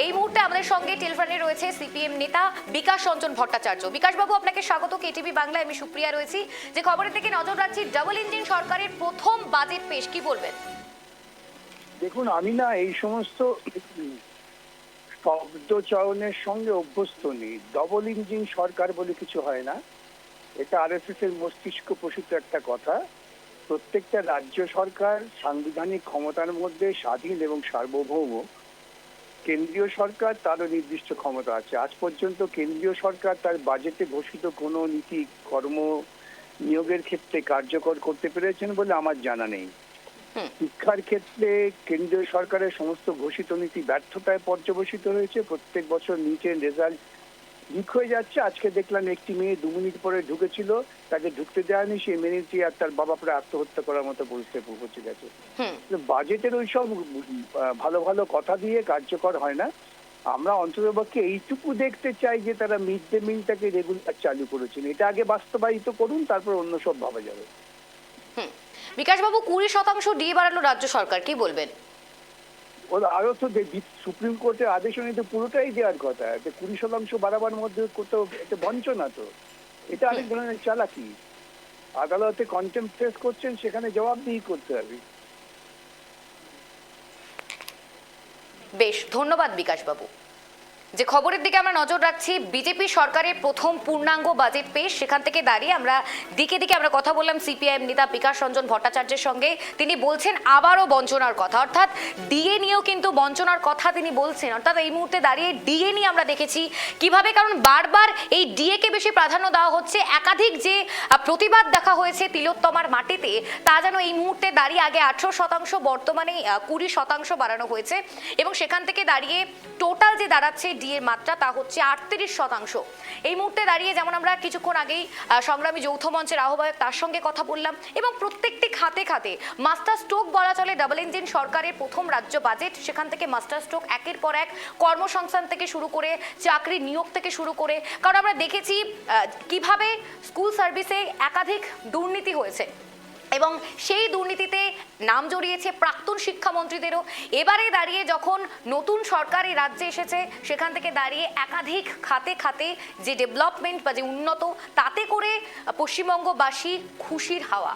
এই মুহূর্তে আমাদের সঙ্গে টেলিফোনে রয়েছে সিপিএম নেতা বিকাশ রঞ্জন ভট্টাচার্য। বিকাশবাবু, আপনাকে স্বাগত কেটিভি বাংলায়। আমি সুপ্রিয়া রয়েছি। যে খবরের দিকে নজর রাখছি, ডাবল ইঞ্জিন সরকারের প্রথম বাজেট পেশ, কি বলবেন? দেখুন, আমি না এই সমস্ত শব্দ চয়নের সঙ্গে অভ্যস্ত নেই। ডবল ইঞ্জিন সরকার বলে কিছু হয় না। এটা আরএসএস এর মস্তিষ্ক প্রসূত একটা কথা। প্রত্যেকটা রাজ্য সরকার সাংবিধানিক ক্ষমতার মধ্যে স্বাধীন এবং সার্বভৌম। কেন্দ্রীয় সরকার তারও নির্দিষ্ট ক্ষমতা আছে। আজ পর্যন্ত কেন্দ্রীয় সরকার তার বাজেটে ঘোষিত কোনো নীতি কর্ম নিয়োগের ক্ষেত্রে কার্যকর করতে পেরেছেন বলে আমার জানা নেই। শিক্ষার ক্ষেত্রে কেন্দ্রীয় সরকারের সমস্ত ঘোষিত নীতি ব্যর্থতায় পর্যবসিত হয়েছে। প্রত্যেক বছর নিচের রেজাল্ট লিক হয়ে যাচ্ছে। আজকে দেখলাম একটি মেয়ে 2 মিনিট পরে ঢুকেছিল, তাকে ঢুকতে দেয়নি, সে মেনেছে, আর তার বাবা পরে আত্মহত্যা করার মতো পরিস্থিতি পৌঁছে গেছে। বাজেটের ওইসব ভালো ভালো কথা দিয়ে কার্যকর হয় না। আমরা অন্ততপক্ষে এইটুকু দেখতে চাই যে তারা মিড ডে মিলটাকে রেগুলার চালু করেছেন। এটা আগে বাস্তবায়িত করুন, তারপর অন্য সব ভাবা যাবে। বিকাশবাবু, 20% ডিএ বাড়ালো রাজ্য সরকার, কি বলবেন? ওরা আরো তো সুপ্রিম কোর্টের আদেশ অনুযায়ী পুরোটাই দেওয়ার কথা। 20% বাড়াবার মধ্যে কোথাও এটা বঞ্চনা, তো এটা আরেক ধরনের চালাকি। আদালতে কন্টেম্প্ট ফেস করছেন, সেখানে জবাবদিহি করতে হবে। বেশ, ধন্যবাদ বিকাশবাবু। যে খবরের দিকে আমরা নজর রাখছি, বিজেপি সরকারের প্রথম পূর্ণাঙ্গ বাজেট পেশ, সেখান থেকে দাঁড়িয়ে আমরা দিকে আমরা কথা বললাম সিপিআইএম নেতা বিকাশ রঞ্জন ভট্টাচার্যের সঙ্গে। তিনি বলছেন আবারও বঞ্চনার কথা, অর্থাৎ ডিএ নিয়েও কিন্তু বঞ্চনার কথা তিনি বলছেন। অর্থাৎ এই মুহূর্তে দাঁড়িয়ে ডিএ নিয়ে আমরা দেখেছি কিভাবে, কারণ বারবার এই ডিএ কে বেশি প্রাধান্য দেওয়া হচ্ছে। একাধিক যে প্রতিবাদ দেখা হয়েছে তিলোত্তমার মাটিতে, তা যেন এই মুহূর্তে দাঁড়িয়ে আগে 18%, বর্তমানে 20% বাড়ানো হয়েছে, এবং সেখান থেকে দাঁড়িয়ে টোটাল যে দাঁড়াচ্ছে ডিএর মাত্রা, তা হচ্ছে 38%। এই মুহূর্তে দাঁড়িয়ে যেমন আমরা কিছুক্ষণ আগেই সংগ্রামী যৌথ মঞ্চের আহ্বায়ক তার সঙ্গে কথা বললাম, এবং প্রত্যেকটি খাতে খাতে মাস্টার স্ট্রোক বলা চলে ডাবল ইঞ্জিন সরকারের প্রথম রাজ্য বাজেট। সেখান থেকে মাস্টার স্ট্রোক একের পর এক কর্মসংস্থান থেকে শুরু করে চাকরি নিয়োগ থেকে শুরু করে, কারণ আমরা দেখেছি কিভাবে স্কুল সার্ভিসে একাধিক দুর্নীতি হয়েছে, এবং সেই দুর্নীতিতে নাম জড়িয়েছে প্রাক্তন শিক্ষামন্ত্রীদেরও। এবারে দাঁড়িয়ে যখন নতুন সরকার এই রাজ্যে এসেছে, সেখান থেকে দাঁড়িয়ে একাধিক খাতে খাতে যে ডেভেলপমেন্ট বা যে উন্নত, তাতে করে পশ্চিমবঙ্গবাসী খুশির হাওয়া।